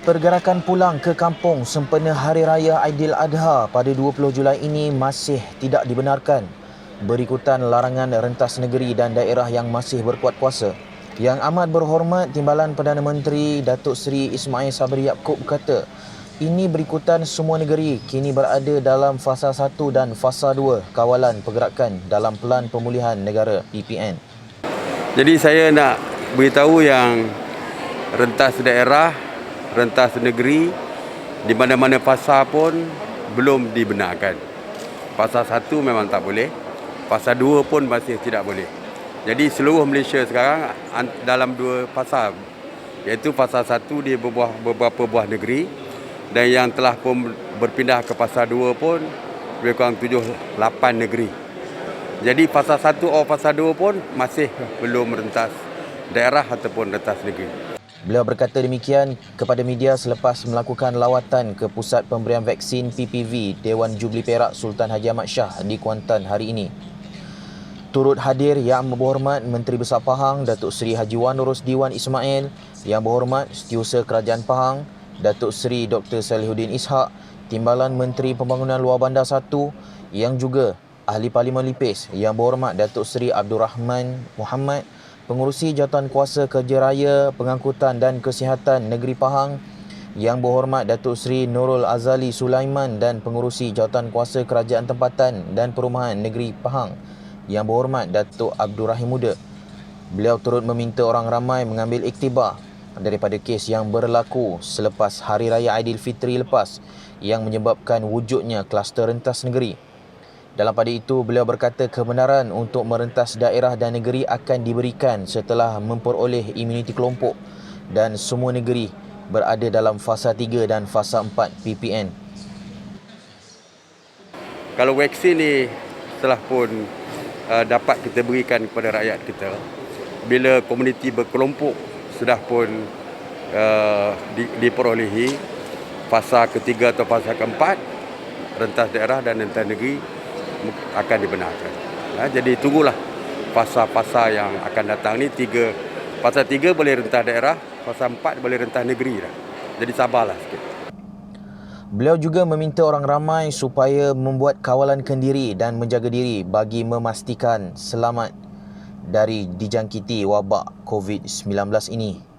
Pergerakan pulang ke kampung sempena Hari Raya Aidiladha pada 20 Julai ini masih tidak dibenarkan berikutan larangan rentas negeri dan daerah yang masih berkuat kuasa. Yang amat berhormat Timbalan Perdana Menteri Datuk Seri Ismail Sabri Yaakob kata, ini berikutan semua negeri kini berada dalam fasa 1 dan fasa 2 kawalan pergerakan dalam Pelan Pemulihan Negara PPN. Jadi saya nak beritahu yang rentas daerah, rentas negeri, di mana-mana fasa pun belum dibenarkan. Fasa 1 memang tak boleh, fasa 2 pun masih tidak boleh. Jadi seluruh Malaysia sekarang dalam dua fasa, iaitu fasa 1 di beberapa buah negeri, dan yang telah pun berpindah ke fasa 2 pun lebih kurang 7-8 negeri. Jadi fasa 1 atau fasa 2 pun masih belum rentas daerah ataupun rentas negeri. Beliau berkata demikian kepada media selepas melakukan lawatan ke Pusat Pemberian Vaksin PPV Dewan Jubli Perak Sultan Haji Ahmad Shah di Kuantan hari ini. Turut hadir Yang Berhormat Menteri Besar Pahang Datuk Seri Haji Wan Nurul Diwan Ismail, Yang Berhormat Setiausaha Kerajaan Pahang Datuk Seri Dr. Salihuddin Ishak, Timbalan Menteri Pembangunan Luar Bandar 1, yang juga Ahli Parlimen Lipis Yang Berhormat Datuk Seri Abdul Rahman Muhammad, Pengurusi Jawatan Kuasa Kerja Raya, Pengangkutan dan Kesihatan Negeri Pahang Yang Berhormat Datuk Seri Nurul Azali Sulaiman dan Pengurusi Jawatan Kuasa Kerajaan Tempatan dan Perumahan Negeri Pahang Yang Berhormat Datuk Abdul Rahim Muda. Beliau turut meminta orang ramai mengambil iktibar daripada kes yang berlaku selepas Hari Raya Aidilfitri lepas yang menyebabkan wujudnya kluster rentas negeri. Dalam pada itu, beliau berkata kebenaran untuk merentas daerah dan negeri akan diberikan setelah memperoleh imuniti kelompok dan semua negeri berada dalam fasa 3 dan fasa 4 PPN. Kalau vaksin ni telah pun dapat kita berikan kepada rakyat kita, bila komuniti berkelompok sudah pun diperolehi fasa ketiga atau fasa keempat, rentas daerah dan rentas negeri akan dibenarkan. Jadi tunggulah fasa-fasa yang akan datang ni. Fasa 3 boleh rentas daerah, fasa 4 boleh rentas negeri dah. Jadi sabarlah sikit. Beliau juga meminta orang ramai supaya membuat kawalan kendiri dan menjaga diri bagi memastikan selamat dari dijangkiti wabak COVID-19 ini.